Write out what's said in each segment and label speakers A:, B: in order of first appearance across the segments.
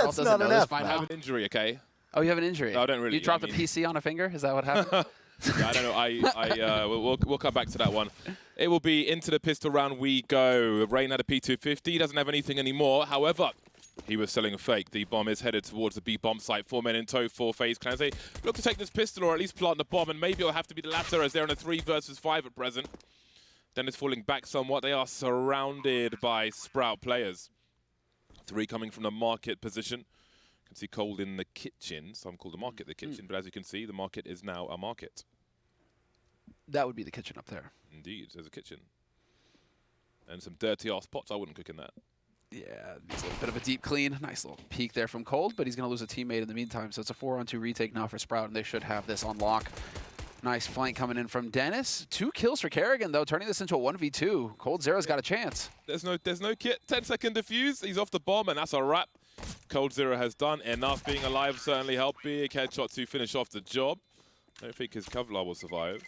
A: himself
B: That's
A: doesn't
B: not
A: know
B: an
A: this
B: F,
A: by
B: man.
C: I have
A: now.
C: an injury, okay?
A: Oh, you have an injury.
C: No, I don't really.
A: You dropped
C: I mean,
A: a PC on a finger? Is that what happened?
C: Yeah, I don't know. We'll come back to that one. It will be into the pistol round we go. Rain had a P250. He doesn't have anything anymore. However, he was selling a fake. The bomb is headed towards the B bomb site. 4 men in tow for FaZe Clan. They look to take this pistol or at least plant the bomb, and maybe it'll have to be the latter as they're in a 3 versus 5 at present. Then it's falling back somewhat. They are surrounded by Sprout players. 3 coming from the market position. You can see Cold in the kitchen. Some call the market the kitchen, but as you can see, the market is now a market.
A: That would be the kitchen up there.
C: Indeed, there's a kitchen. And some dirty ass pots. I wouldn't cook in that.
A: Yeah, it's a little bit of a deep clean. Nice little peek there from Cold, but he's going to lose a teammate in the meantime. So it's a 4-on-2 retake now for Sprout, and they should have this on lock. Nice flank coming in from Dennis. 2 kills for Kerrigan, though, turning this into a 1v2. Cold Zero's got a chance.
C: There's no kit. 10-second defuse. He's off the bomb, and that's a wrap. Cold Zero has done enough. Being alive certainly helped. Big headshot to finish off the job. I don't think his Kevlar will survive.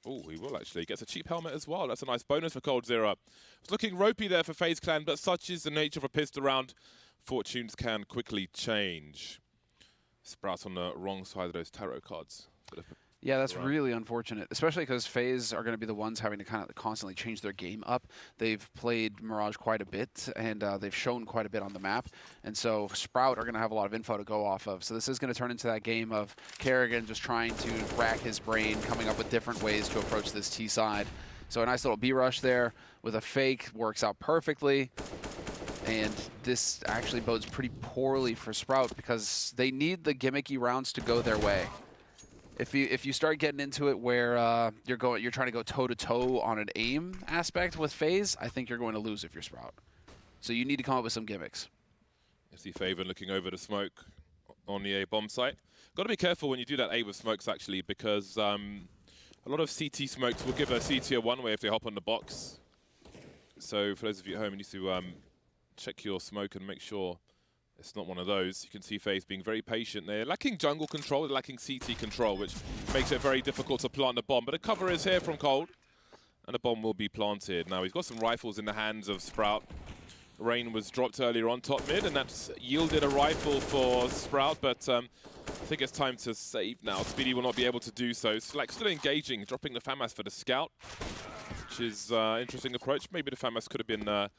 C: Oh, he will actually. Gets a cheap helmet as well. That's a nice bonus for Cold Zero. It's looking ropey there for FaZe Clan, but such is the nature of a pistol round. Fortunes can quickly change. Sprout on the wrong side of those tarot cards.
A: Yeah, that's really unfortunate, especially because FaZe are going to be the ones having to kind of constantly change their game up. They've played Mirage quite a bit, and they've shown quite a bit on the map. And so Sprout are going to have a lot of info to go off of. So this is going to turn into that game of Kerrigan just trying to rack his brain, coming up with different ways to approach this T side. So a nice little B-rush there with a fake works out perfectly. And this actually bodes pretty poorly for Sprout because they need the gimmicky rounds to go their way. If you start getting into it where you're trying to go toe-to-toe on an aim aspect with FaZe, I think you're going to lose if you're Sprout. So you need to come up with some gimmicks.
C: You see Faven looking over the smoke on the A bomb site. Got to be careful when you do that A with smokes actually, because a lot of CT smokes will give a CT a one-way if they hop on the box. So for those of you at home, you need to check your smoke and make sure it's not one of those. You can see FaZe being very patient. They're lacking jungle control, they're lacking CT control, which makes it very difficult to plant the bomb. But a cover is here from Cold, and the bomb will be planted. Now, he's got some rifles in the hands of Sprout. Rain was dropped earlier on top mid, and that's yielded a rifle for Sprout, but I think it's time to save now. Speedy will not be able to do so. Slack still engaging, dropping the FAMAS for the scout, which is an interesting approach. Maybe the FAMAS could have been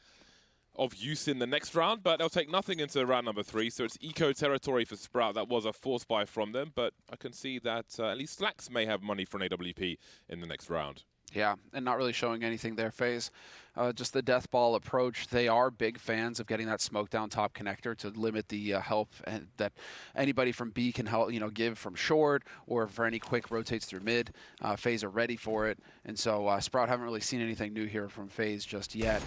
C: of use in the next round, but they'll take nothing into round number 3, so it's eco territory for Sprout. That was a force buy from them, but I can see that at least Slacks may have money for an AWP in the next round.
A: Yeah, and not really showing anything there, FaZe. Just the death ball approach. They are big fans of getting that smoke down top connector to limit the help and that anybody from B can help, give from short, or for any quick rotates through mid. FaZe are ready for it, and so Sprout haven't really seen anything new here from FaZe just yet.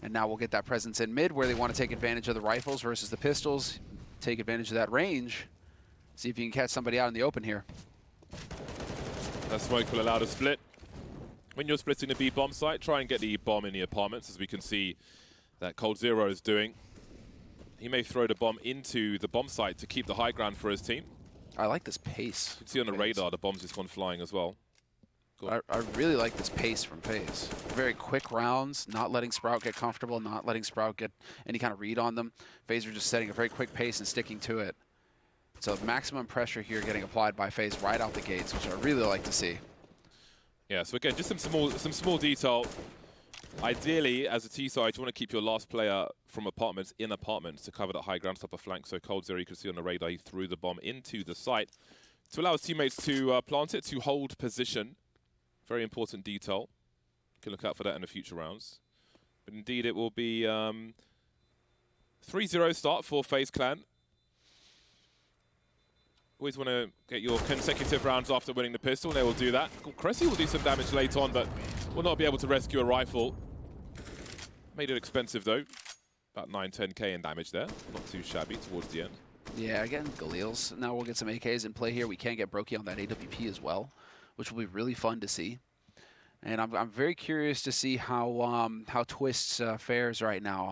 A: And now we'll get that presence in mid where they want to take advantage of the rifles versus the pistols, take advantage of that range, see if you can catch somebody out in the open here.
C: That smoke will allow the split. When you're splitting the B bomb site, try and get the bomb in the apartments, as we can see that Cold Zero is doing. He may throw the bomb into the bomb site to keep the high ground for his team.
A: I like this pace.
C: You can see on the radar the bomb's just gone flying as well.
A: I really like this pace from FaZe. Very quick rounds, not letting Sprout get comfortable, not letting Sprout get any kind of read on them. FaZe are just setting a very quick pace and sticking to it. So maximum pressure here getting applied by FaZe right out the gates, which I really like to see.
C: Yeah, so again, just some small detail. Ideally, as a T side, you want to keep your last player from apartments in apartments to cover that high ground stopper flank. So Cold Zero, you can see on the radar, he threw the bomb into the site to allow his teammates to plant it, to hold position. Very important detail. You can look out for that in the future rounds. But indeed, it will be 3-0 start for FaZe Clan. Always want to get your consecutive rounds after winning the pistol. They will do that. Cressy will do some damage late on, but will not be able to rescue a rifle. Made it expensive, though. About 9-10k in damage there. Not too shabby towards the end.
A: Yeah, again, Galil's. Now we'll get some AKs in play here. We can get Brokey on that AWP as well, which will be really fun to see. And I'm very curious to see how Twists fares right now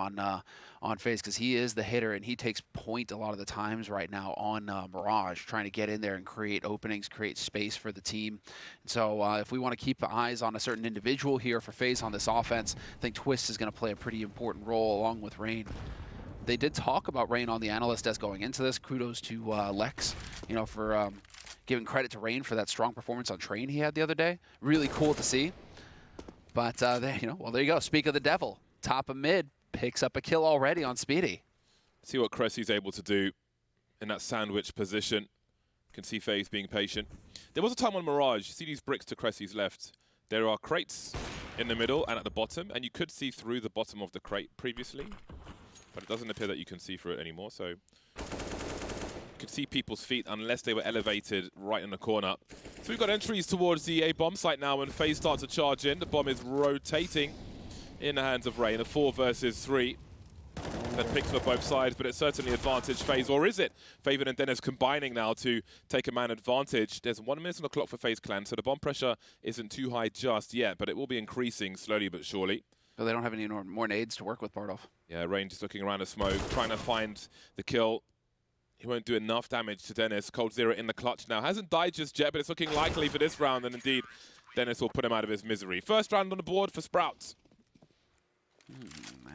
A: on FaZe, because he is the hitter and he takes point a lot of the times right now on Mirage, trying to get in there and create openings, create space for the team. And so if we want to keep eyes on a certain individual here for FaZe on this offense, I think Twist is going to play a pretty important role along with Rain. they did talk about Rain on the analyst desk going into this. Kudos to Lex, you know, for giving credit to Rain for that strong performance on Train he had the other day. Really cool to see. But, you know, well, there you go. Speak of the devil. Top of mid picks up a kill already on Speedy.
C: See what Cressy's able to do in that sandwich position. You can see FaZe being patient. There was a time on Mirage, you see these bricks to Cressy's left. There are crates in the middle and at the bottom, and you could see through the bottom of the crate previously, but it doesn't appear that you can see through it anymore, so you could see people's feet unless they were elevated right in the corner. So we've got entries towards the A bomb site now, and FaZe starts to charge in. The bomb is rotating in the hands of Rain, a 4 versus 3. That picks for both sides, but it's certainly advantage FaZe, or is it? Faven and Dennis combining now to take a man advantage. There's 1 minute on the clock for FaZe Clan, so the bomb pressure isn't too high just yet, but it will be increasing slowly but surely.
A: But they don't have any more nades to work with, Bardolph.
C: Yeah, Rain just looking around the smoke, trying to find the kill. He won't do enough damage to Dennis. Coldzera in the clutch now. Hasn't died just yet, but it's looking likely for this round, and indeed, Dennis will put him out of his misery. First round on the board for Sprouts.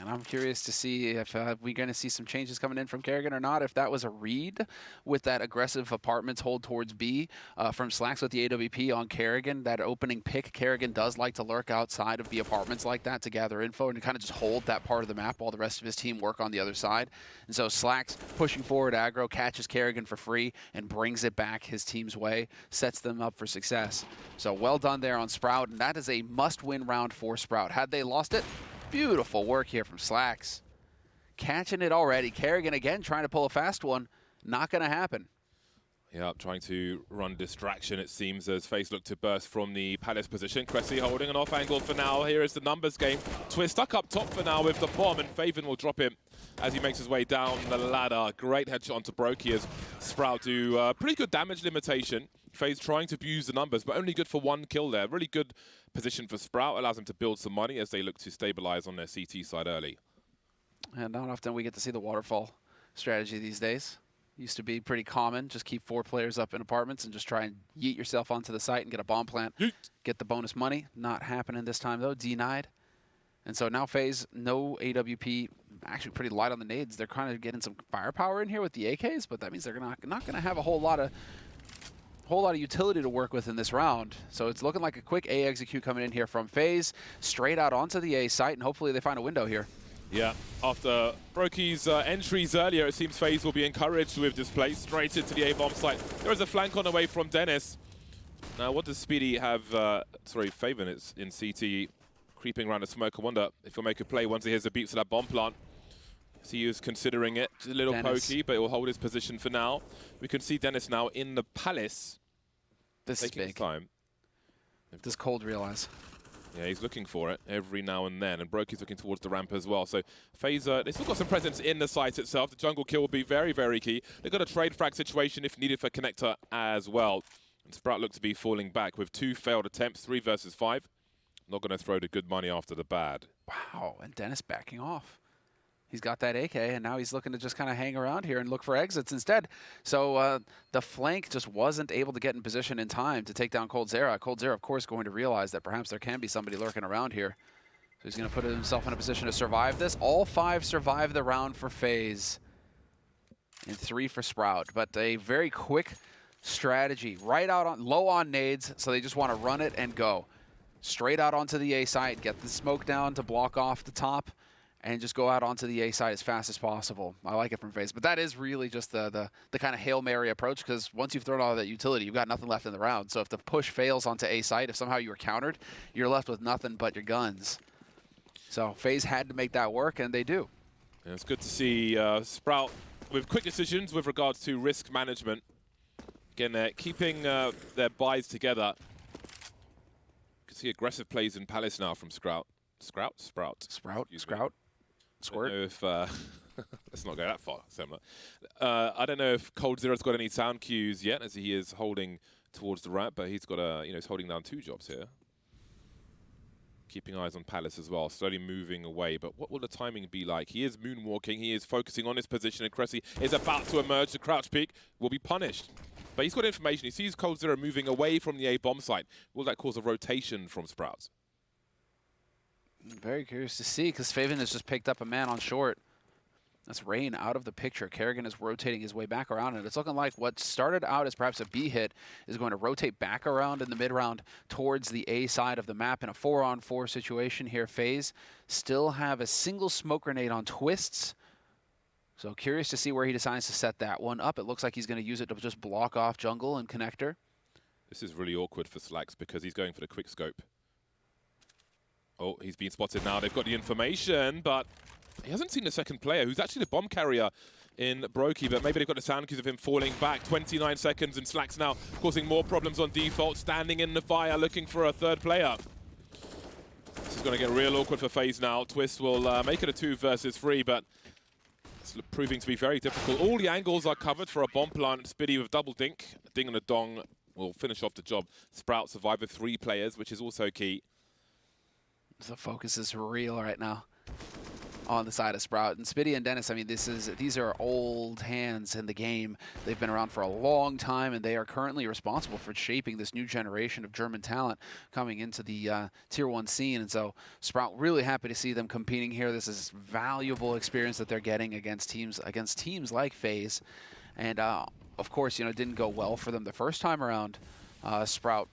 A: And I'm curious to see if we're going to see some changes coming in from Kerrigan or not. If that was a read with that aggressive apartments hold towards B from Slacks with the AWP on Kerrigan, that opening pick, Kerrigan does like to lurk outside of the apartments like that to gather info and to kind of just hold that part of the map while the rest of his team work on the other side. And so Slacks pushing forward aggro, catches Kerrigan for free and brings it back his team's way, sets them up for success. So well done there on Sprout, and that is a must-win round for Sprout. Had they lost it, beautiful work here from Slacks. Catching it already. Kerrigan again trying to pull a fast one. Not going to happen.
C: Yeah, trying to run distraction, it seems, as FaZe look to burst from the Palace position. Cressy holding an off angle for now. Here is the numbers game. Twist stuck up top for now with the bomb, and Faven will drop him as he makes his way down the ladder. Great headshot onto Brokey as Sprout do pretty good damage limitation. FaZe trying to abuse the numbers, but only good for 1 kill there. Really good position for Sprout. Allows them to build some money as they look to stabilize on their CT side early.
A: And not often we get to see the waterfall strategy these days. Used to be pretty common. Just keep 4 players up in apartments and just try and yeet yourself onto the site and get a bomb plant.
C: Yeet.
A: Get the bonus money. Not happening this time, though. Denied. And so now FaZe, no AWP, actually pretty light on the nades. They're kind of getting some firepower in here with the AKs, but that means they're not going to have a whole lot of utility to work with in this round. So it's looking like a quick A execute coming in here from FaZe, straight out onto the A site, and hopefully they find a window here.
C: Yeah, after Brokey's entries earlier, it seems FaZe will be encouraged with this play straight into the A-bomb site. There is a flank on the way from Dennis. Now, what does Speedy have? Sorry, Faven is in CT, creeping around the smoke. I wonder if he'll make a play once he hears the beeps of that bomb plant. So he is considering it. Just a little pokey, but it will hold his position for now. We can see Dennis now in the Palace.
A: This is big.
C: Time.
A: Does Cold realize?
C: Yeah, he's looking for it every now and then, and Brokey's looking towards the ramp as well. So FaZe, they still got some presence in the site itself. The jungle kill will be very, very key. They've got a trade frag situation if needed for Connector as well. And Sprout looks to be falling back with 2 failed attempts, 3 versus 5. Not going to throw the good money after the bad.
A: Wow, and Dennis backing off. He's got that AK, and now he's looking to just kind of hang around here and look for exits instead. So the flank just wasn't able to get in position in time to take down Coldzera. Coldzera, of course, going to realize that perhaps there can be somebody lurking around here. So he's going to put himself in a position to survive this. All 5 survive the round for FaZe, and 3 for Sprout. But a very quick strategy, right out on low on nades, so they just want to run it and go. Straight out onto the A side, get the smoke down to block off the top, and just go out onto the A side as fast as possible. I like it from FaZe. But that is really just the kind of Hail Mary approach, because once you've thrown all that utility, you've got nothing left in the round. So if the push fails onto A side, if somehow you were countered, you're left with nothing but your guns. So FaZe had to make that work, and they do.
C: Yeah, it's good to see Sprout with quick decisions with regards to risk management. Again, they're keeping their buys together. You can see aggressive plays in Palace now from Sprout. Sprout?
A: Sprout. Squirt.
C: I don't know if, let's not go that far. I don't know if Coldzera's got any sound cues yet, as he is holding towards the ramp, but he's got he's holding down 2 jobs here. Keeping eyes on Palace as well, slowly moving away. But what will the timing be like? He is moonwalking. He is focusing on his position, and Cressy is about to emerge. The crouch peak will be punished. But he's got information. He sees Coldzera moving away from the A bomb site. Will that cause a rotation from Sprouts?
A: Very curious to see, because Faven has just picked up a man on short. That's Rain out of the picture. Kerrigan is rotating his way back around, and it's looking like what started out as perhaps a B hit is going to rotate back around in the mid-round towards the A side of the map in a 4-on-4 situation here. FaZe still have a single smoke grenade on Twists. So curious to see where he decides to set that one up. It looks like he's going to use it to just block off jungle and connector.
C: This is really awkward for Slacks because he's going for the quick scope. Oh, he's been spotted now. They've got the information, but he hasn't seen the second player, who's actually the bomb carrier in Brokey, but maybe they've got the sound cues of him falling back. 29 seconds, and Slacks now causing more problems on default, standing in the fire, looking for a third player. This is going to get real awkward for FaZe now. Twist will make it a 2 versus 3, but it's proving to be very difficult. All the angles are covered for a bomb plant. Spiddy with double dink. Ding and a dong will finish off the job. Sprout survived with 3 players, which is also key.
A: The focus is real right now on the side of Sprout. And Spiddy and Dennis, I mean, these are old hands in the game. They've been around for a long time, and they are currently responsible for shaping this new generation of German talent coming into the Tier 1 scene. And so Sprout, really happy to see them competing here. This is valuable experience that they're getting against teams like FaZe. And of course, it didn't go well for them the first time around. Sprout.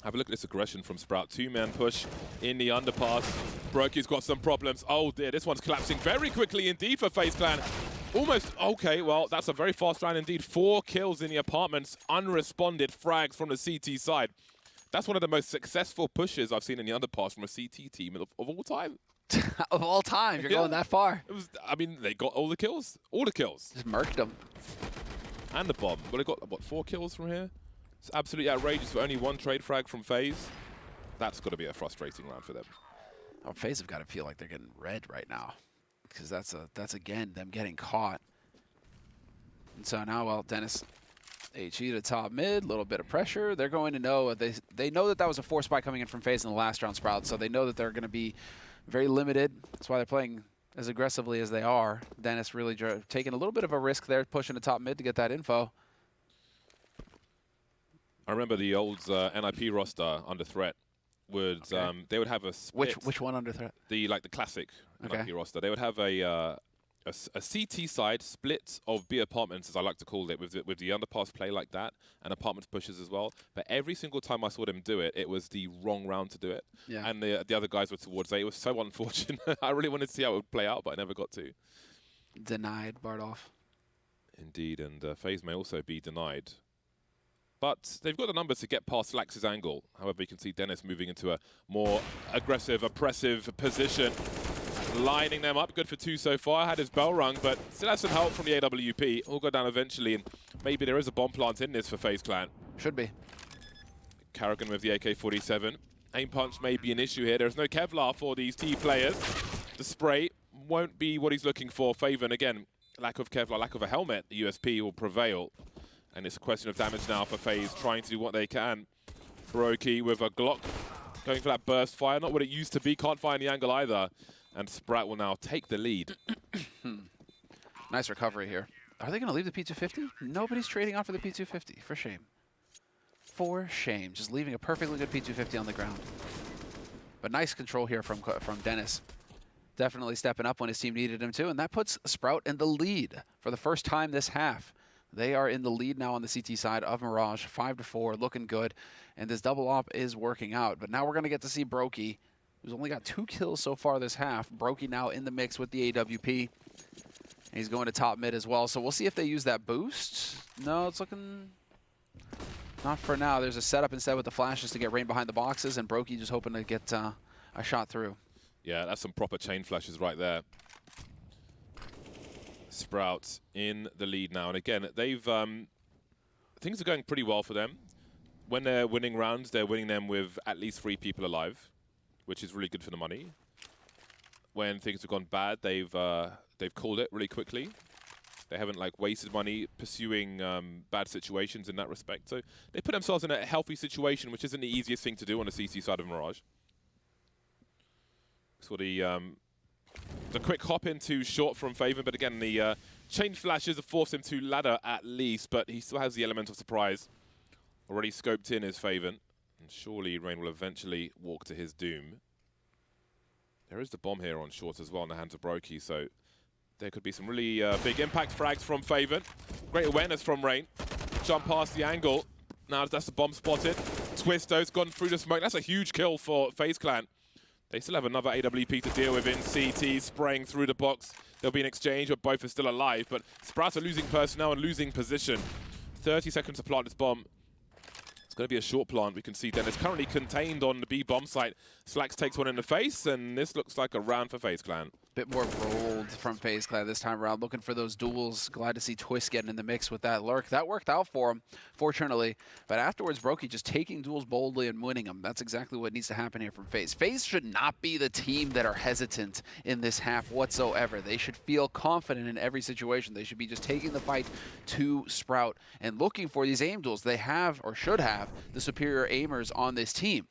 C: Have a look at this aggression from Sprout. 2-man push in the underpass. Brokey's got some problems. Oh dear, this one's collapsing very quickly indeed for FaZe Clan. Almost, okay, well, that's a very fast round indeed. 4 kills in the apartments, unresponded frags from the CT side. That's one of the most successful pushes I've seen in the underpass from a CT team of all time.
A: Of all time, you're going that far.
C: It was, I mean, they got all the kills. All the kills.
A: Just murked them.
C: And the bomb. Well, they got, what, 4 kills from here? It's absolutely outrageous for only 1 trade frag from FaZe. That's got to be a frustrating round for them.
A: Oh, FaZe have got to feel like they're getting red right now, because that's again them getting caught. And so now, well, Dennis, HE to top mid, little bit of pressure. They're going to know they know that was a force buy coming in from FaZe in the last round, Sprout. So they know that they're going to be very limited. That's why they're playing as aggressively as they are. Dennis really taking a little bit of a risk there, pushing the top mid to get that info.
C: I remember the old NIP roster under threat would they would have a split.
A: Which one under threat?
C: The classic NIP roster. They would have a CT side split of B apartments, as I like to call it, with the underpass play like that and apartments pushes as well. But every single time I saw them do it, it was the wrong round to do it. Yeah. And the other guys were towards A. It was so unfortunate. I really wanted to see how it would play out, but I never got to.
A: Denied, Bardolph.
C: Indeed, and FaZe may also be denied. But they've got the numbers to get past Lax's angle. However, you can see Dennis moving into a more aggressive, oppressive position. Lining them up. Good for 2 so far. Had his bell rung, but still has some help from the AWP. Will go down eventually, and maybe there is a bomb plant in this for FaZe Clan.
A: Should be.
C: Kerrigan with the AK-47. Aim punch may be an issue here. There's no Kevlar for these T players. The spray won't be what he's looking for. Faven, again, lack of Kevlar, lack of a helmet. The USP will prevail. And it's a question of damage now for FaZe, trying to do what they can. Brokey with a Glock, going for that burst fire. Not what it used to be, can't find the angle either. And Sprat will now take the lead.
A: Nice recovery here. Are they going to leave the P250? Nobody's trading off for the P250. For shame. For shame. Just leaving a perfectly good P250 on the ground. But nice control here from Dennis. Definitely stepping up when his team needed him to. And that puts Sprout in the lead for the first time this half. They are in the lead now on the CT side of Mirage, 5-4, looking good. And this double op is working out. But now we're going to get to see Brokey, who's only got 2 kills so far this half. Brokey now in the mix with the AWP. And he's going to top mid as well. So we'll see if they use that boost. No, it's looking not for now. There's a setup instead with the flashes to get Rain behind the boxes. And Brokey just hoping to get a shot through.
C: Yeah, that's some proper chain flashes right there. Sprout in the lead now, and again, they've things are going pretty well for them. When they're winning rounds, they're winning them with at least 3 people alive, which is really good for the money. When things have gone bad, they've called it really quickly. They haven't wasted money pursuing bad situations in that respect. So they put themselves in a healthy situation, which isn't the easiest thing to do on the CC side of Mirage. So the quick hop into short from Faven, but again, the chain flashes have forced him to ladder at least, but he still has the element of surprise. Already scoped in is Faven, and surely Rain will eventually walk to his doom. There is the bomb here on short as well in the hands of Brokey, so There could be some really big impact frags from FaZe. Great awareness from Rain. Jump past the angle. Now that's the bomb spotted. Twisto's gone through the smoke. That's a huge kill for FaZe Clan. They still have another AWP to deal with in CT, spraying through the box. There'll be an exchange where both are still alive, but Sprout are losing personnel and losing position. 30 seconds to plant this bomb. It's going to be a short plant. We can see Dennis currently contained on the B bomb site. Slacks takes one in the face, and this looks like a round for FaZe Clan.
A: Bit more rolled from FaZe Clan this time around, looking for those duels. Glad to see Twist getting in the mix with that lurk. That worked out for him, fortunately. But afterwards, Brokey just taking duels boldly and winning them. That's exactly what needs to happen here from FaZe. FaZe should not be the team that are hesitant in this half whatsoever. They should feel confident in every situation. They should be just taking the fight to Sprout and looking for these aim duels. They have, or should have, the superior aimers on this team.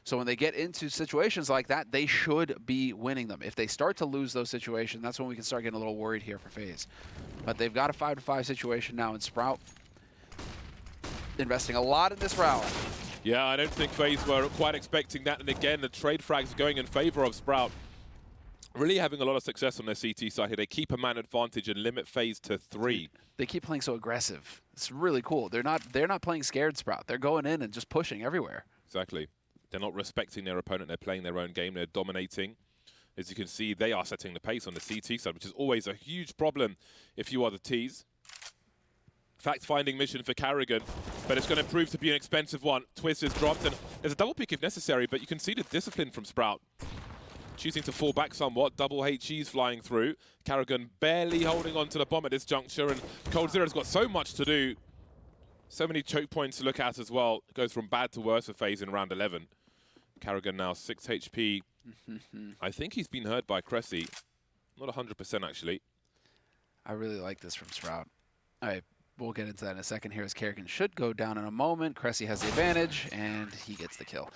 A: So when they get into situations like that, they should be winning them. If they start to lose those situations, that's when we can start getting a little worried here for FaZe. But they've got a 5-5 situation now in Sprout. Investing a lot in this round.
C: Yeah, I don't think FaZe were quite expecting that. And again, the trade frags going in favor of Sprout. Really having a lot of success on their CT side here. They keep a man advantage and limit FaZe to 3.
A: They keep playing so aggressive. It's really cool. They're not playing scared Sprout. They're going in and just pushing everywhere.
C: Exactly. They're not respecting their opponent. They're playing their own game. They're dominating. As you can see, they are setting the pace on the CT side, which is always a huge problem if you are the Ts. Fact-finding mission for Carrigan, but it's going to prove to be an expensive one. Twist is dropped, and there's a double pick if necessary, but you can see the discipline from Sprout. Choosing to fall back somewhat. Double HEs flying through. Carrigan barely holding on to the bomb at this juncture, and coldzera's got so much to do. So many choke points to look at as well. It goes from bad to worse for FaZe in round 11. Carrigan now 6 HP. I think he's been hurt by Cressy. Not 100% actually.
A: I really like this from Sprout. All right, we'll get into that in a second here as Carrigan should go down in a moment. Cressy has the advantage, and he gets the kill.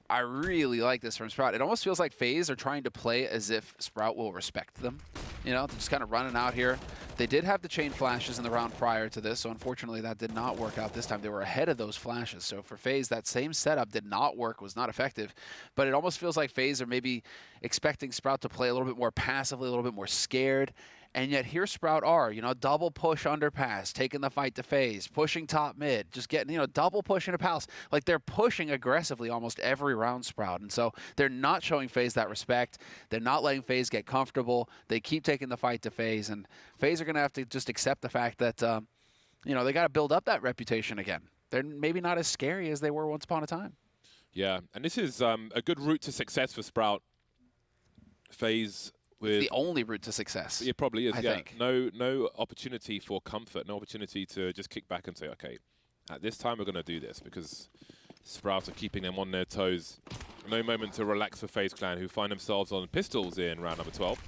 A: I really like this from Sprout. It almost feels like FaZe are trying to play as if Sprout will respect them. You know, they're just kind of running out here. They did have the chain flashes in the round prior to this, so unfortunately that did not work out this time. They were ahead of those flashes. So for FaZe, that same setup did not work, was not effective. But it almost feels like FaZe are maybe expecting Sprout to play a little bit more passively, a little bit more scared. And yet here Sprout are, you know, double push underpass, taking the fight to FaZe, pushing top mid, just getting, you know, double push into palace. Like they're pushing aggressively almost every round, Sprout. And so they're not showing FaZe that respect. They're not letting FaZe get comfortable. They keep taking the fight to FaZe. And FaZe are going to have to just accept the fact that, you know, they got to build up that reputation again. They're maybe not as scary as they were once upon a time.
C: Yeah, and this is a good route to success for Sprout. FaZe...
A: It's the only route to success.
C: It probably is,
A: I think.
C: No opportunity for comfort, no opportunity to just kick back and say, okay, at this time we're going to do this, because Sprout are keeping them on their toes. No moment to relax for FaZe Clan, who find themselves on pistols in round number 12.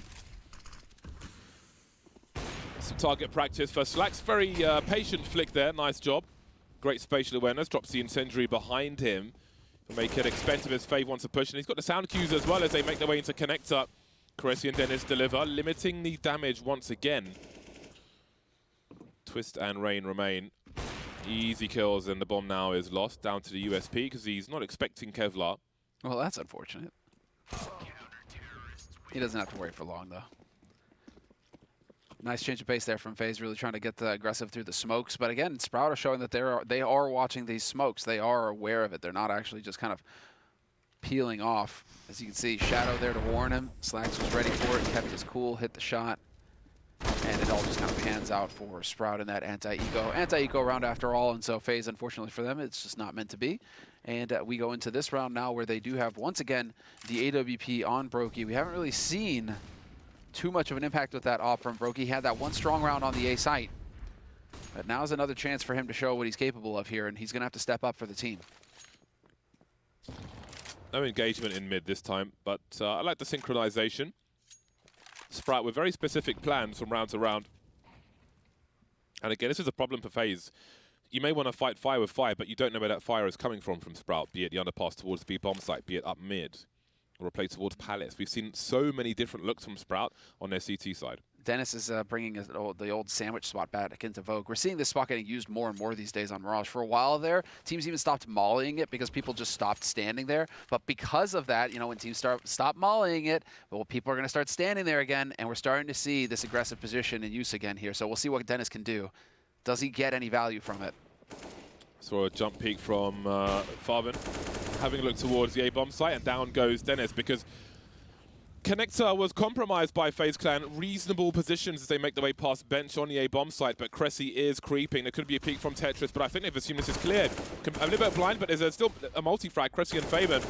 C: Some target practice for Slacks. Very patient flick there. Nice job. Great spatial awareness. Drops the incendiary behind him to make it expensive as FaZe wants to push. And he's got the sound cues as well as they make their way into connector. Cressy and Dennis deliver, limiting the damage once again. Twist and Rain remain. Easy kills, and the bomb now is lost down to the USP because he's not expecting Kevlar.
A: Well, that's unfortunate. He doesn't have to wait for long, though. Nice change of pace there from FaZe, really trying to get the aggressive through the smokes. But again, Sprout are showing that they are watching these smokes. They are aware of it. They're not actually just kind of peeling off. As you can see, Shadow there to warn him. Slacks was ready for it, kept his cool, hit the shot. And it all just kind of pans out for Sprout in that anti-eco. Anti-eco round after all, and so FaZe, unfortunately for them, it's just not meant to be. And we go into this round now where they do have, once again, the AWP on Brokey. We haven't really seen too much of an impact with that off from Brokey. He had that one strong round on the A site. But now's another chance for him to show what he's capable of here, and he's going to have to step up for the team.
C: No engagement in mid this time, but I like the synchronization. Sprout with very specific plans from round to round. And again, this is a problem for FaZe. You may want to fight fire with fire, but you don't know where that fire is coming from Sprout, be it the underpass towards the B-bomb site, be it up mid, or a play towards Palace. We've seen so many different looks from Sprout on their CT side.
A: Dennis is bringing the old sandwich spot back into vogue. We're seeing this spot getting used more and more these days on Mirage. For a while there, teams even stopped mollying it because people just stopped standing there. But because of that, you know, when teams stop mollying it, well, people are going to start standing there again, and we're starting to see this aggressive position in use again here. So we'll see what Dennis can do. Does he get any value from it?
C: Saw a jump peek from Farvin, having a look towards the A-bomb site, and down goes Dennis because Connector was compromised by FaZe Clan. Reasonable positions as they make their way past bench on the A-bomb site, but Cressy is creeping. There could be a peek from Tetris, but I think they've assumed this is cleared. A little bit blind, but there's still a multi-frag. Cressy and Faven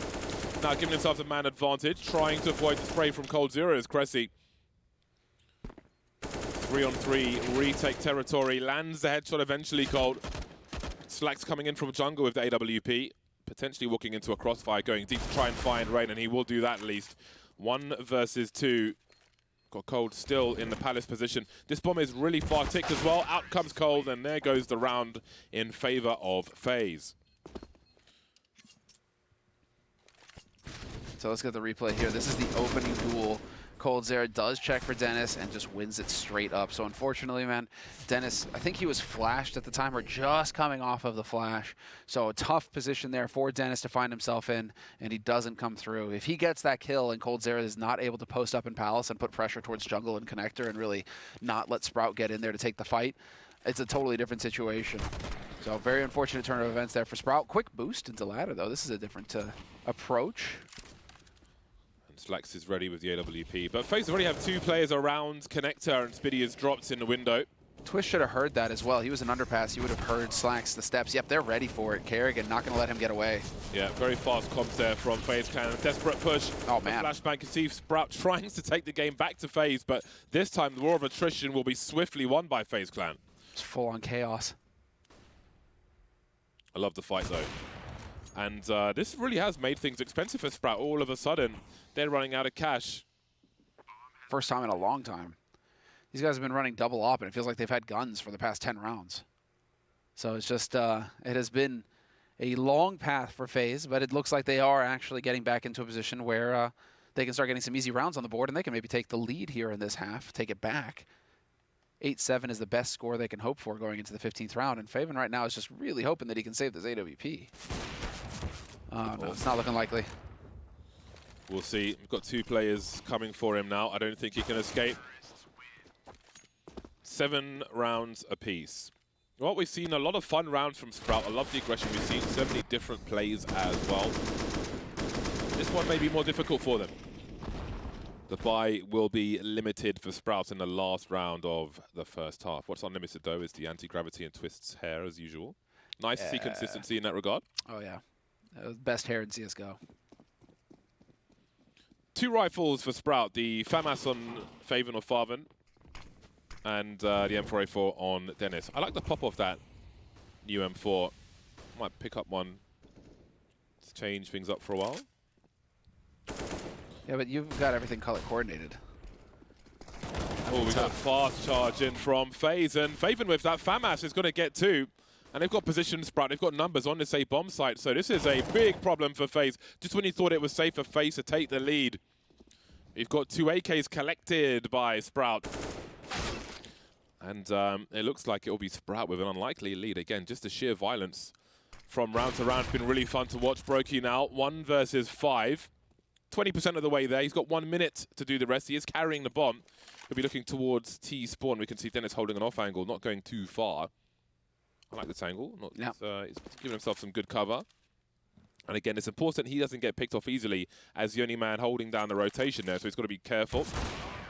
C: now giving themselves a man advantage, trying to avoid the spray from Cold Zero as Cressy 3-on-3 retake territory, lands the headshot eventually. Cold. Slack's coming in from jungle with the AWP, potentially walking into a crossfire, going deep to try and find Rain, and he will do that at least. 1 versus 2. Got Cold still in the Palace position. This bomb is really far ticked as well. Out comes Cold, and there goes the round in favor of FaZe.
A: So let's get the replay here. This is the opening duel. Cold Zero does check for Dennis and just wins it straight up. So unfortunately, man, Dennis, I think he was flashed at the time or just coming off of the flash. So a tough position there for Dennis to find himself in, and he doesn't come through. If he gets that kill and Cold Zero is not able to post up in Palace and put pressure towards jungle and connector and really not let Sprout get in there to take the fight, it's a totally different situation. So very unfortunate turn of events there for Sprout. Quick boost into ladder, though. This is a different approach.
C: Slax is ready with the AWP, but FaZe already have 2 players around Connector, and Spiddy is dropped in the window.
A: Twist should have heard that as well. He was an underpass. He would have heard Slacks, the steps. Yep, they're ready for it. Kerrigan not going to let him get away.
C: Yeah, very fast comms there from FaZe Clan. A desperate push.
A: Oh, man.
C: Flashpoint can see Sprout trying to take the game back to FaZe, but this time the war of attrition will be swiftly won by FaZe Clan.
A: It's full-on chaos.
C: I love the fight, though. And this really has made things expensive for Sprout. All of a sudden, they're running out of cash.
A: First time in a long time. These guys have been running double op, and it feels like they've had guns for the past 10 rounds. So it's just, it has been a long path for FaZe, but it looks like they are actually getting back into a position where they can start getting some easy rounds on the board, and they can maybe take the lead here in this half, take it back. 8-7 is the best score they can hope for going into the 15th round, and Faven right now is just really hoping that he can save this AWP. No, it's not looking likely.
C: We'll see. We've got 2 players coming for him now. I don't think he can escape. 7 rounds apiece. Well, we've seen a lot of fun rounds from Sprout. I love the aggression. We've seen so many different plays as well. This one may be more difficult for them. The buy will be limited for Sprout in the last round of the first half. What's unlimited, though, is the anti-gravity and Twist's hair, as usual. Nice to see consistency in that regard.
A: Oh, yeah. Best hair in CSGO.
C: 2 rifles for Sprout. The FAMAS on Faven or Farven. And the M4A4 on Dennis. I like the pop of that new M4. Might pick up one to change things up for a while.
A: Yeah, but you've got everything color coordinated.
C: Oh, we got a fast charge in from FaZe, and Faven with that FAMAS is going to get 2. And they've got position, Sprout. They've got numbers on this A-bomb site, so this is a big problem for FaZe. Just when you thought it was safe for FaZe to take the lead, you've got 2 AKs collected by Sprout. And it looks like it will be Sprout with an unlikely lead. Again, just the sheer violence from round to round. It's been really fun to watch. Brokey now, 1 versus 5. 20% of the way there. He's got 1 minute to do the rest. He is carrying the bomb. He'll be looking towards T-spawn. We can see Dennis holding an off angle, not going too far. I like this angle. He's giving himself some good cover. And again, it's important he doesn't get picked off easily as the only man holding down the rotation there, so he's got to be careful.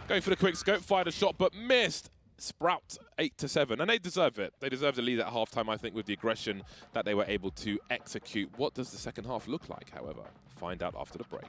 C: Going for the quick scope, fired a shot, but missed. Sprout 8-7, and they deserve it. They deserve the lead at halftime, I think, with the aggression that they were able to execute. What does the second half look like, however? Find out after the break.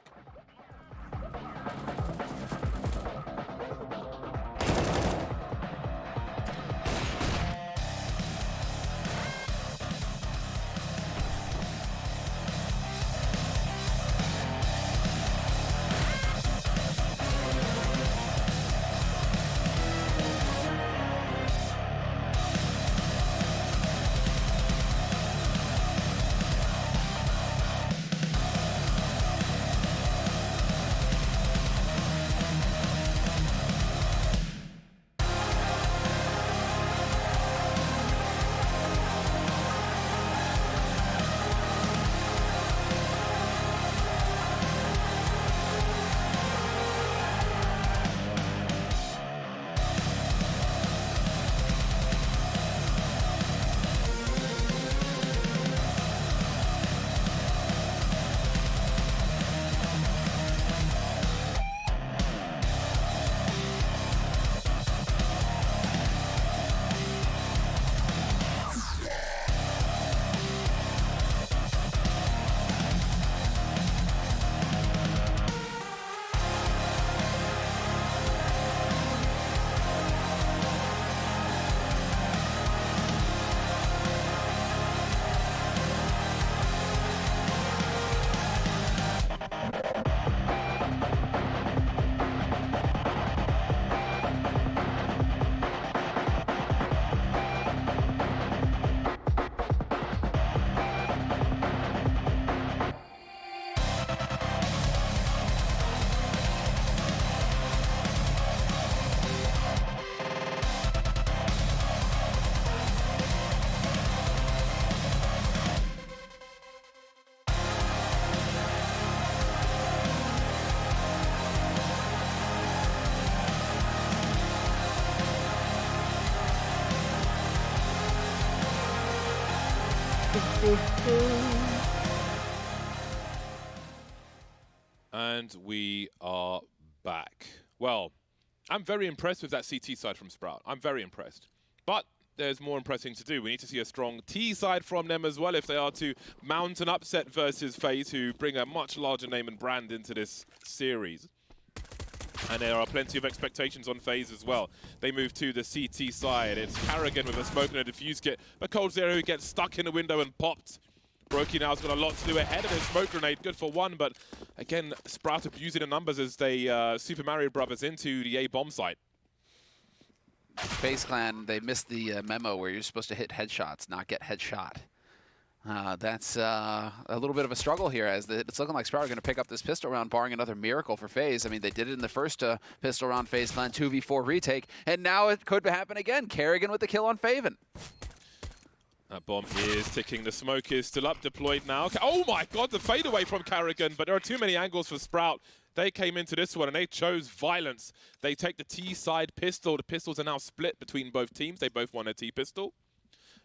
C: And we are back. Well, I'm very impressed with that CT side from Sprout. I'm very impressed. But there's more impressing to do. We need to see a strong T side from them as well if they are to mount an upset versus FaZe, who bring a much larger name and brand into this series. And there are plenty of expectations on FaZe as well. They move to the CT side. It's Carrigan with a smoke and a defuse kit. But coldzera, who gets stuck in the window and popped. Brokey now's got a lot to do ahead of his smoke grenade. Good for one, but again, Sprout abusing the numbers as they Super Mario Brothers into the A bomb site.
A: FaZe Clan, they missed the memo where you're supposed to hit headshots, not get headshot. That's a little bit of a struggle here, as it's looking like Sprout are going to pick up this pistol round, barring another miracle for FaZe. I mean, they did it in the first pistol round FaZe Clan 2v4 retake, and now it could happen again. Carrigan with the kill on Faven.
C: That bomb is ticking. The smoke is still up, deployed now. Oh my god, the fadeaway from Carrigan, but there are too many angles for Sprout. They came into this one and they chose violence. They take the T-side pistol. The pistols are now split between both teams. They both want a T-pistol.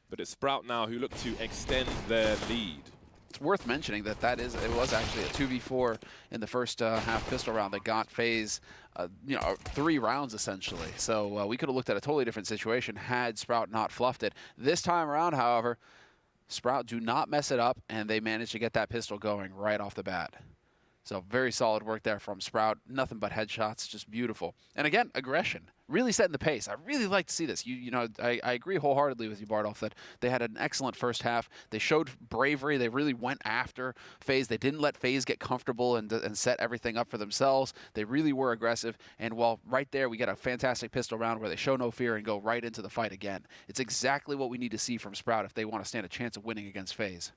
C: But it's Sprout now who look to extend their lead.
A: It's worth mentioning that it was actually a 2v4 in the first half pistol round that got FaZe, 3 rounds essentially. So we could have looked at a totally different situation had Sprout not fluffed it. This time around, however, Sprout do not mess it up, and they managed to get that pistol going right off the bat. So very solid work there from Sprout. Nothing but headshots, just beautiful. And again, aggression, really setting the pace. I really like to see this. I agree wholeheartedly with you, Bardolph, that they had an excellent first half. They showed bravery. They really went after FaZe. They didn't let FaZe get comfortable and set everything up for themselves. They really were aggressive. And while right there we get a fantastic pistol round where they show no fear and go right into the fight again. It's exactly what we need to see from Sprout if they want to stand a chance of winning against FaZe.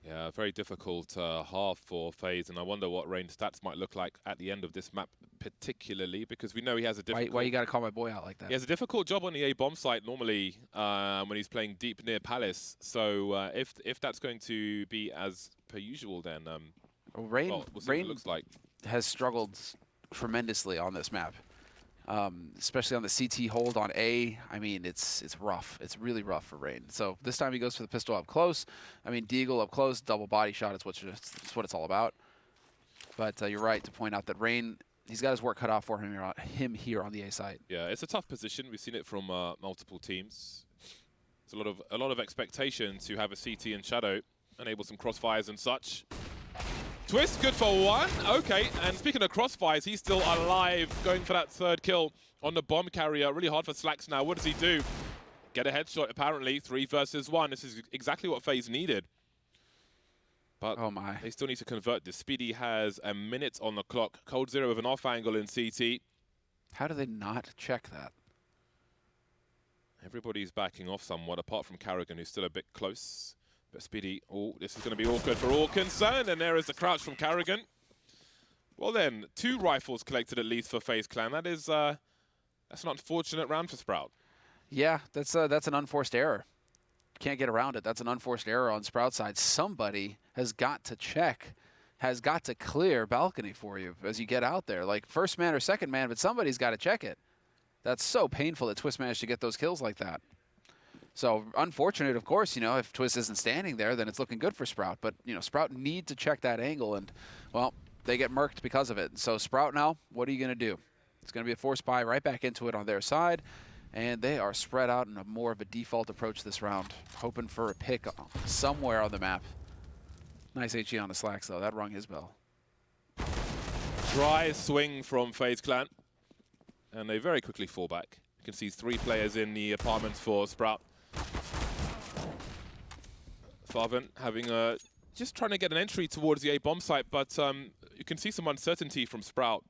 C: Yeah, very difficult half for FaZe, and I wonder what Rain's stats might look like at the end of this map, particularly because we know he has a difficult...
A: Why you got to call my boy out like that?
C: He has a difficult job on the A bomb site normally when he's playing deep near Palace. So if that's going to be as per usual, then
A: Rain,
C: we'll see what it looks like.
A: Has struggled tremendously on this map. Especially on the CT hold on A. I mean, it's rough. It's really rough for Rain. So this time he goes for the pistol up close. I mean, Deagle up close, double body shot is what it's all about. But you're right to point out that Rain, he's got his work cut off for him here on the A side.
C: Yeah, it's a tough position. We've seen it from multiple teams. There's a lot of expectation to have a CT in shadow, enable some crossfires and such. Twist, good for one. Okay, and speaking of crossfires, he's still alive, going for that third kill on the bomb carrier. Really hard for Slacks now. What does he do? Get a headshot, apparently. 3 versus 1. This is exactly what FaZe needed. But
A: oh my,
C: they still need to convert this. Speedy has a minute on the clock. coldzera with an off angle in CT.
A: How do they not check that?
C: Everybody's backing off somewhat, apart from Carrigan, who's still a bit close. But Speedy, oh, this is going to be awkward for all concerned. And there is the crouch from Carrigan. Well then, 2 rifles collected at least for FaZe Clan. That is, that's an unfortunate round for Sprout.
A: Yeah, that's an unforced error. Can't get around it. That's an unforced error on Sprout's side. Somebody has got to check, has got to clear balcony for you as you get out there. Like first man or second man, but somebody's got to check it. That's so painful that Twist managed to get those kills like that. So unfortunate, of course, if Twist isn't standing there, then it's looking good for Sprout. But, Sprout need to check that angle, and, well, they get murked because of it. So Sprout now, what are you going to do? It's going to be a force buy right back into it on their side, and they are spread out in a more of a default approach this round, hoping for a pick somewhere on the map. Nice HE on the Slacks, though. That rung his bell.
C: Dry swing from FaZe Clan, and they very quickly fall back. You can see 3 players in the apartments for Sprout. Farvan having just trying to get an entry towards the A bomb site, but you can see some uncertainty from Sprout.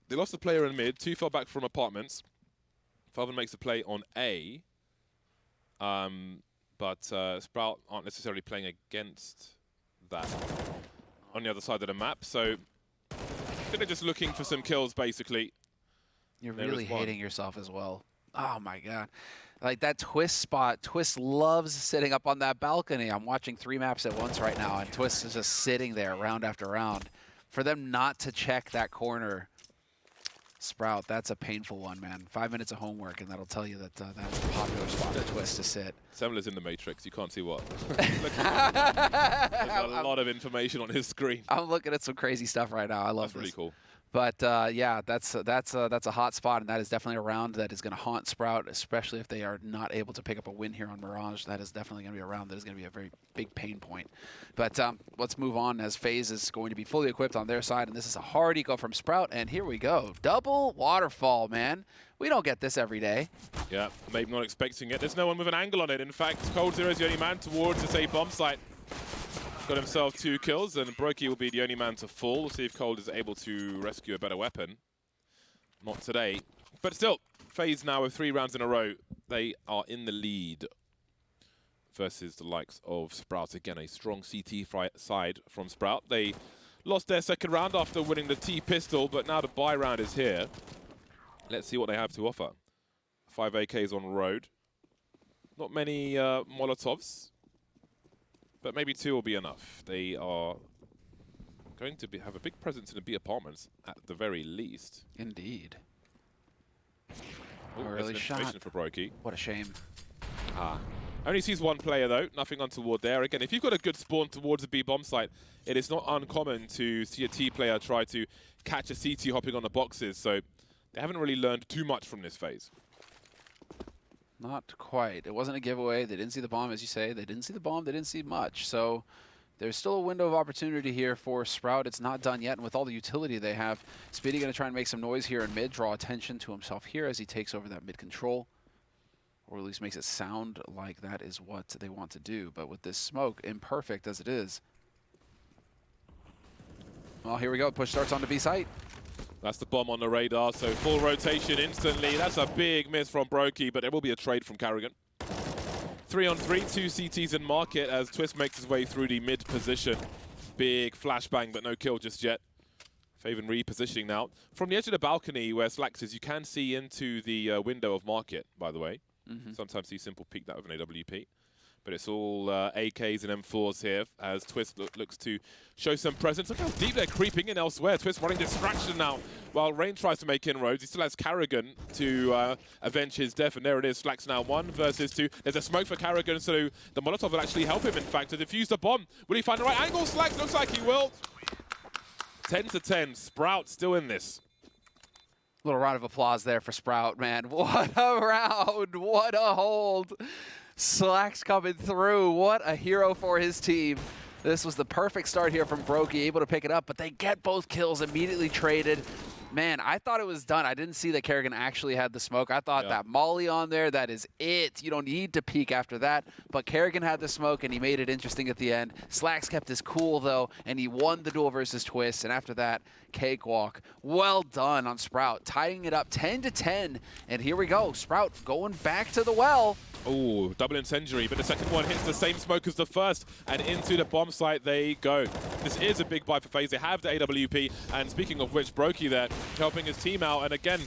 C: They lost the player in mid, 2 fell back from apartments. Farvan makes a play on A, but Sprout aren't necessarily playing against that on the other side of the map, so they're just looking for some kills basically.
A: You're really hating yourself as well. Oh my god. Like that Twist spot, Twist loves sitting up on that balcony. I'm watching 3 maps at once right now, and Twist is just sitting there round after round. For them not to check that corner, Sprout, that's a painful one, man. 5 minutes of homework, and that'll tell you that that's a popular spot for Twist to sit.
C: Semler's in the Matrix. You can't see what. There's a lot of information on his screen.
A: I'm looking at some crazy stuff right now. I love
C: That's really cool.
A: But yeah, that's a hot spot, and that is definitely a round that is going to haunt Sprout, especially if they are not able to pick up a win here on Mirage. That is definitely going to be a round that is going to be a very big pain point. But let's move on, as FaZe is going to be fully equipped on their side, and this is a hard eco from Sprout, and here we go. Double waterfall, man. We don't get this every day.
C: Yeah, maybe not expecting it. There's no one with an angle on it. In fact, Cold0 is the only man towards this A bomb site. Got himself 2 kills, and Brokey will be the only man to fall. We'll see if Cold is able to rescue a better weapon. Not today. But still, FaZe now with 3 rounds in a row. They are in the lead versus the likes of Sprout. Again, a strong CT side from Sprout. They lost their second round after winning the T-pistol, but now the buy round is here. Let's see what they have to offer. 5 AKs on road. Not many Molotovs, but maybe 2 will be enough. They are going to have a big presence in the B apartments at the very least.
A: Indeed.
C: Ooh,
A: Early shot
C: for Brokey.
A: What a shame.
C: Only sees 1 player though, nothing untoward there. Again, if you've got a good spawn towards a B bomb site, it is not uncommon to see a T player try to catch a CT hopping on the boxes. So they haven't really learned too much from this phase.
A: Not quite. It wasn't a giveaway. They didn't see the bomb, as you say. They didn't see the bomb. They didn't see much. So there's still a window of opportunity here for Sprout. It's not done yet, and with all the utility they have, Speedy going to try and make some noise here in mid, draw attention to himself here as he takes over that mid control, or at least makes it sound like that is what they want to do. But with this smoke, imperfect as it is, well, here we go. Push starts on the B site.
C: That's the bomb on the radar, so full rotation instantly. That's a big miss from Brokey, but there will be a trade from Carrigan. 3 on 3, 2 CTs in market as Twist makes his way through the mid position. Big flashbang, but no kill just yet. Faven repositioning now. From the edge of the balcony where Slacks is, you can see into the window of market, by the way. Sometimes you simple peek that with an AWP. But it's all AKs and M4s here as Twist looks to show some presence. Look how deep they're creeping in elsewhere. Twist running distraction now while Rain tries to make inroads. He still has Carrigan to avenge his death, and there it is. Slacks now 1 versus 2. There's a smoke for Carrigan, so the Molotov will actually help him, in fact, to defuse the bomb. Will he find the right angle? Slacks looks like he will. 10 to 10. Sprout still in this.
A: Little round of applause there for Sprout, man. What a round. What a hold. Slacks coming through. What a hero for his team. This was the perfect start here from Brokey, able to pick it up, but they get both kills, immediately traded. Man, I thought it was done. I didn't see that Kerrigan actually had the smoke. I thought that molly on there, that is it. You don't need to peek after that. But Kerrigan had the smoke, and he made it interesting at the end. Slacks kept his cool, though, and he won the duel versus Twist. And after that, cakewalk. Well done on Sprout, tying it up 10 to 10. And here we go. Sprout going back to the well.
C: Oh, double incendiary, but the second one hits the same smoke as the first, and into the bomb site they go. This is a big buy for FaZe. They have the AWP, and speaking of which, Brokey there helping his team out, and again,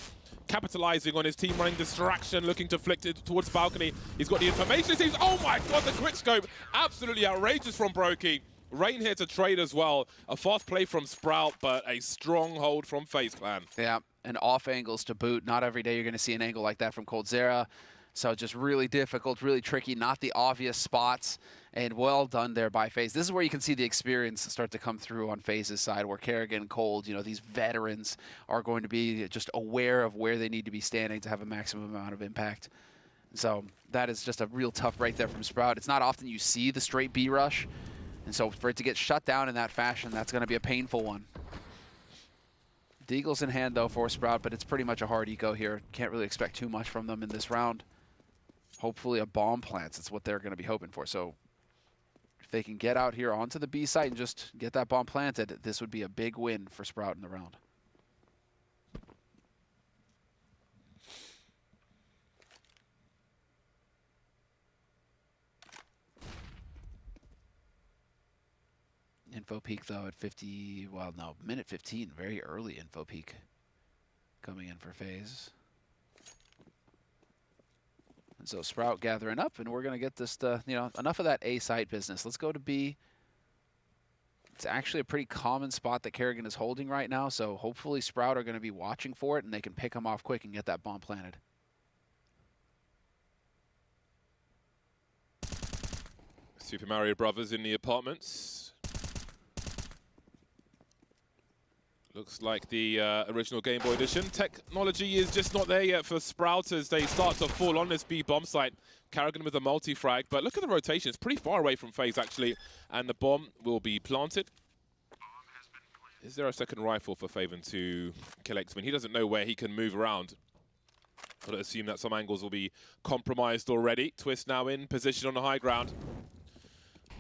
C: capitalizing on his team running distraction, looking to flick it towards the balcony. He's got the information, it seems. Oh my god, the quick scope. Absolutely outrageous from Brokey. Rain here to trade as well. A fast play from Sprout, but a strong hold from FaZe Clan.
A: Yeah, and off angles to boot. Not every day you're going to see an angle like that from Cold0. So just really difficult, really tricky, not the obvious spots, and well done there by FaZe. This is where you can see the experience start to come through on FaZe's side, where Kerrigan, Cold, you know, these veterans are going to be just aware of where they need to be standing to have a maximum amount of impact. So that is just a real tough break there from Sprout. It's not often you see the straight B rush, and so for it to get shut down in that fashion, that's going to be a painful one. Deagle's in hand, though, for Sprout, but it's pretty much a hard eco here. Can't really expect too much from them in this round. Hopefully a bomb plants. It's what they're going to be hoping for. So if they can get out here onto the B site and just get that bomb planted, this would be a big win for Sprout in the round. Info peak, though, at 50, well, no, minute 15, very early info peak coming in for FaZe. And so Sprout gathering up, and we're going to get this, you know, enough of that A site business. Let's go to B. It's actually a pretty common spot that Kerrigan is holding right now, so hopefully Sprout are going to be watching for it, and they can pick him off quick and get that bomb planted.
C: Super Mario Brothers in the apartments. Looks like the original Game Boy Edition. Technology is just not there yet for Sprout as they start to fall on this B bomb site. Kerrigan with a multi-frag, but look at the rotation. It's pretty far away from FaZe, actually, and the bomb will be planted. Is there a second rifle for Faven to kill X-Men? He doesn't know where he can move around. I'd assume that some angles will be compromised already. Twist now in position on the high ground.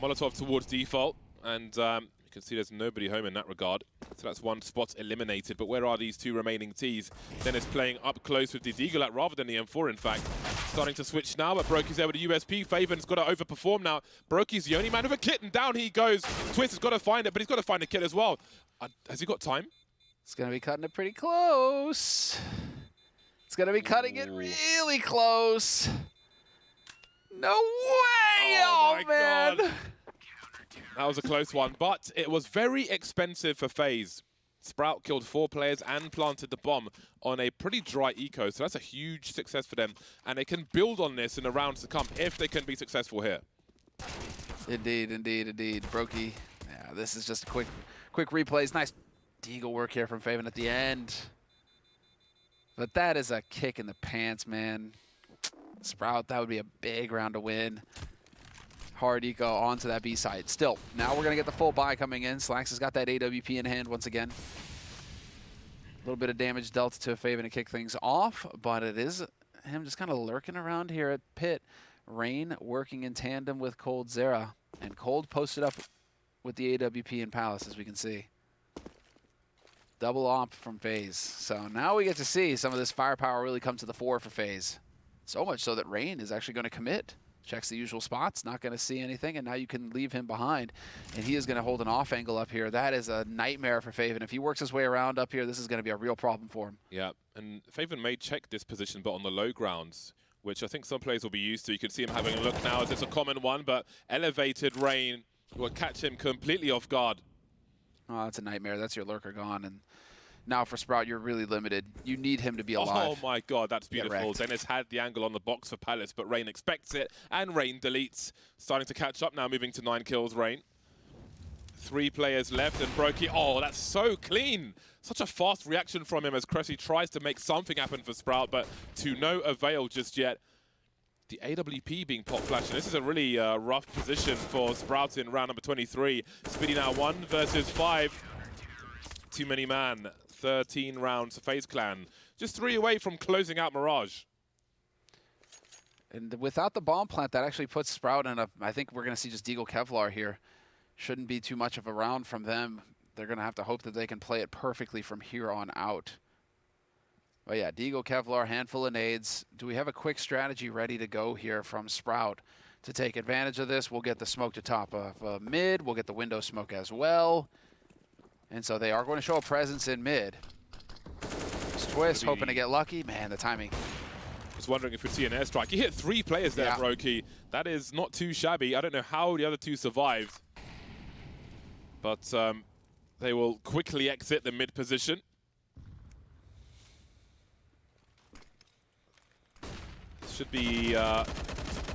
C: Molotov towards default, and you can see there's nobody home in that regard. So that's one spot eliminated, but where are these two remaining Ts? Dennis playing up close with the Deagle rather than the M4, in fact. Starting to switch now, but Brokey's there with a USP. Faven's got to overperform now. Brokey's the only man with a kit, and down he goes. Twist has got to find it, but he's got to find a kit as well. Has he got time?
A: It's going to be cutting it pretty close. It's going to be cutting it really close. No way! Oh man! God.
C: That was a close one, but it was very expensive for FaZe. Sprout killed 4 players and planted the bomb on a pretty dry eco, so that's a huge success for them. And they can build on this in the rounds to come if they can be successful here.
A: Indeed, indeed, indeed. Brokey, yeah, this is just a quick replays. Nice Deagle work here from Faven at the end. But that is a kick in the pants, man. Sprout, that would be a big round to win. Hard eco onto that B side. Still, now we're going to get the full buy coming in. Slacks has got that AWP in hand once again. A little bit of damage dealt to Faven to kick things off, but it is him just kind of lurking around here at pit. Rain working in tandem with Cold Zera, and Cold posted up with the AWP in Palace, as we can see. Double op from FaZe. So now we get to see some of this firepower really come to the fore for FaZe. So much so that Rain is actually going to commit. Checks the usual spots, not going to see anything, and now you can leave him behind. And he is going to hold an off angle up here. That is a nightmare for Faven. If he works his way around up here, this is going to be a real problem for him.
C: Yeah, and Faven may check this position, but on the low grounds, which I think some players will be used to. You can see him having a look now as it's a common one, but elevated Rain will catch him completely off guard.
A: Oh, that's a nightmare. That's your lurker gone. And now for Sprout, you're really limited. You need him to be alive.
C: Oh my God, that's beautiful. Dennis had the angle on the box for Palace, but Rain expects it, and Rain deletes. Starting to catch up now, moving to 9 kills, Rain. 3 players left, and Brokey, oh, that's so clean. Such a fast reaction from him as Cressy tries to make something happen for Sprout, but to no avail just yet. The AWP being pop flashed. This is a really rough position for Sprout in round number 23. Speedy now 1 versus 5. Too many man. 13 rounds for FaZe Clan. Just 3 away from closing out Mirage.
A: And without the bomb plant, that actually puts Sprout in a... I think we're going to see just Deagle Kevlar here. Shouldn't be too much of a round from them. They're going to have to hope that they can play it perfectly from here on out. But yeah, Deagle Kevlar, handful of nades. Do we have a quick strategy ready to go here from Sprout to take advantage of this? We'll get the smoke to top of mid. We'll get the window smoke as well. And so they are going to show a presence in mid. Twist, hoping to get lucky. Man, the timing.
C: Just wondering if we'd see an airstrike. He hit 3 players there, yeah. Brokey. That is not too shabby. I don't know how the other 2 survived. But they will quickly exit the mid position. Should be...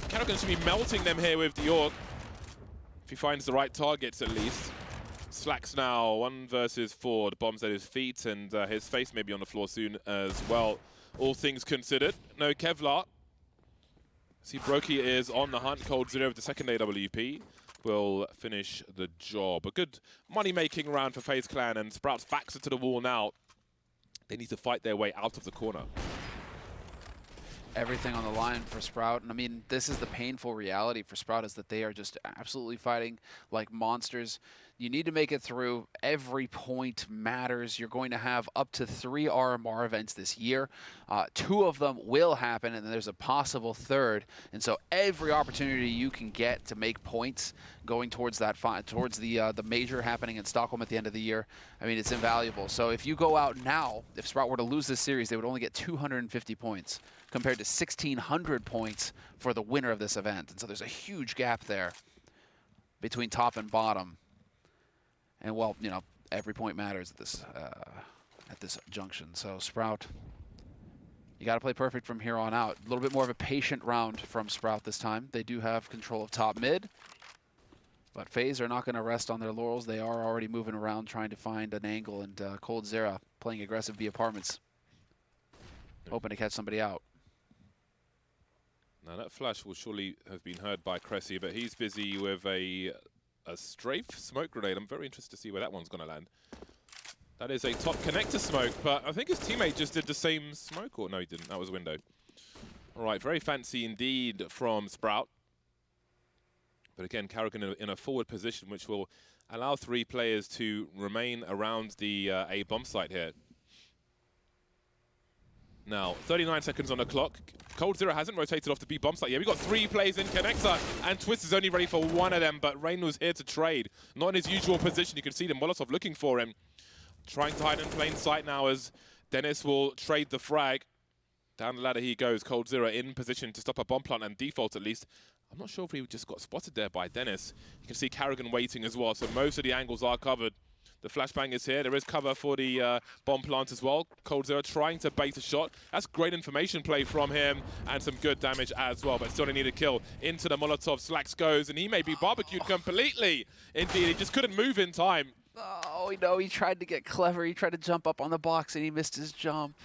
C: Kerrigan should be melting them here with the AWP. If he finds the right targets, at least. Slacks now, 1 versus 4. The bomb's at his feet, and his face may be on the floor soon as well. All things considered. No Kevlar. See, Brokey is on the hunt. Cold Zero with the second AWP will finish the job. A good money-making round for FaZe Clan, and Sprout's backs into the wall now. They need to fight their way out of the corner.
A: Everything on the line for Sprout. And I mean, this is the painful reality for Sprout, is that they are just absolutely fighting like monsters. You need to make it through. Every point matters. You're going to have up to 3 RMR events this year. 2 of them will happen, and then there's a possible 3rd. And so every opportunity you can get to make points going towards that towards the major happening in Stockholm at the end of the year, I mean, it's invaluable. So if you go out now, if Sprout were to lose this series, they would only get 250 points compared to 1,600 points for the winner of this event. And so there's a huge gap there between top and bottom. And well, you know, every point matters at this junction. So Sprout, you got to play perfect from here on out. A little bit more of a patient round from Sprout this time. They do have control of top mid, but FaZe are not going to rest on their laurels. They are already moving around trying to find an angle, and coldzera playing aggressive B apartments, hoping to catch somebody out.
C: Now that flash will surely have been heard by Cressy, but he's busy with a strafe smoke grenade. I'm very interested to see where that one's going to land. That is a top connector smoke, but I think his teammate just did the same smoke. Or no, he didn't. That was window. All right, very fancy indeed from Sprout. But again, Carrigan in a forward position, which will allow 3 players to remain around the A bomb site here. Now, 39 seconds on the clock. coldzera hasn't rotated off the B bomb site yet. We've got 3 plays in connector, and Twist is only ready for 1 of them, but Rain was here to trade. Not in his usual position. You can see the Molotov looking for him. Trying to hide in plain sight now as Dennis will trade the frag. Down the ladder he goes. coldzera in position to stop a bomb plant and default at least. I'm not sure if he just got spotted there by Dennis. You can see Carrigan waiting as well, so most of the angles are covered. The flashbang is here. There is cover for the bomb plant as well. coldzera trying to bait a shot. That's great information play from him and some good damage as well, but still they need a kill. Into the Molotov, Slacks goes, and he may be barbecued completely. Indeed, he just couldn't move in time.
A: Oh, no, he tried to get clever. He tried to jump up on the box, and he missed his jump.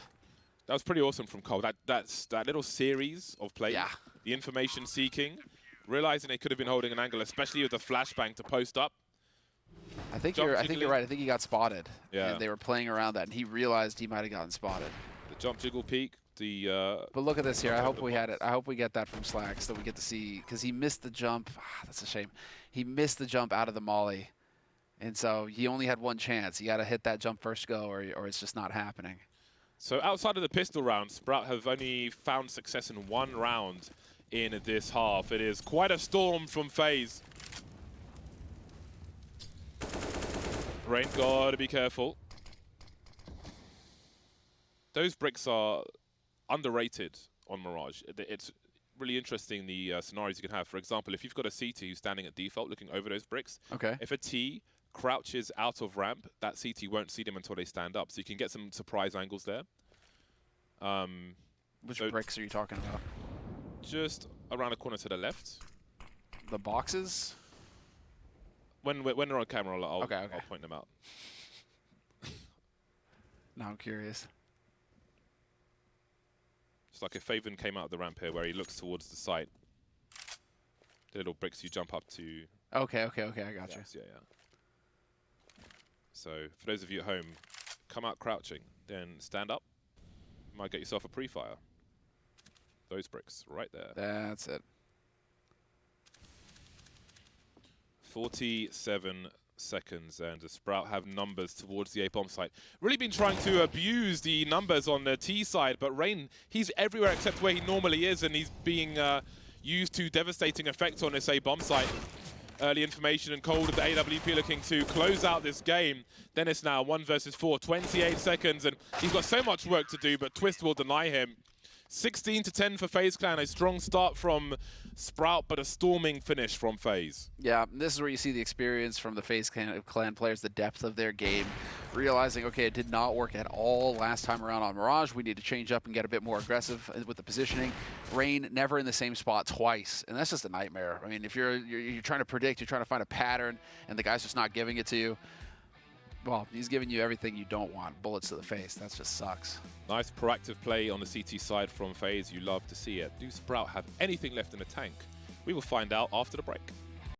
C: That was pretty awesome from Cole. That little series of play,
A: yeah.
C: The information seeking, realizing they could have been holding an angle, especially with the flashbang to post up.
A: I think you're right. I think he got spotted.
C: Yeah.
A: And they were playing around that, and he realized he might have gotten spotted.
C: The jump jiggle peak.
A: But look at this here. I hope we had it. I hope we get that from Slacks, that we get to see, because he missed the jump. That's a shame. He missed the jump out of the molly. And so he only had 1 chance. You got to hit that jump first go, or it's just not happening.
C: So outside of the pistol round, Sprout have only found success in 1 round in this half. It is quite a storm from FaZe. Rain, gotta be careful. Those bricks are underrated on Mirage. It's really interesting, the scenarios you can have. For example, if you've got a CT who's standing at default looking over those bricks,
A: okay.
C: If a T crouches out of ramp, that CT won't see them until they stand up. So you can get some surprise angles there.
A: Which bricks are you talking about?
C: Just around the corner to the left.
A: The boxes?
C: When they're on camera, I'll
A: okay.
C: point them out.
A: Now I'm curious.
C: It's like if Faven came out of the ramp here where he looks towards the site. The little bricks you jump up to.
A: Okay, I got you.
C: Yeah. So for those of you at home, come out crouching, then stand up. You might get yourself a pre-fire. Those bricks right there.
A: That's it.
C: 47 seconds, and the Sprout have numbers towards the A bomb site. Really been trying to abuse the numbers on the T side, but Rain, he's everywhere except where he normally is, and he's being used to devastating effect on this A bomb site. Early information and Cold of the AWP looking to close out this game. Dennis now 1 versus 4, 28 seconds, and he's got so much work to do, but Twist will deny him. 16-10 for FaZe Clan, a strong start from Sprout, but a storming finish from FaZe.
A: Yeah, this is where you see the experience from the FaZe Clan players, the depth of their game, realizing, okay, it did not work at all last time around on Mirage. We need to change up and get a bit more aggressive with the positioning. Rain never in the same spot twice, and that's just a nightmare. I mean, if you're trying to predict, you're trying to find a pattern, and the guy's just not giving it to you. Well, he's giving you everything you don't want. Bullets to the face. That just sucks.
C: Nice proactive play on the CT side from FaZe. You love to see it. Do Sprout have anything left in the tank? We will find out after the break.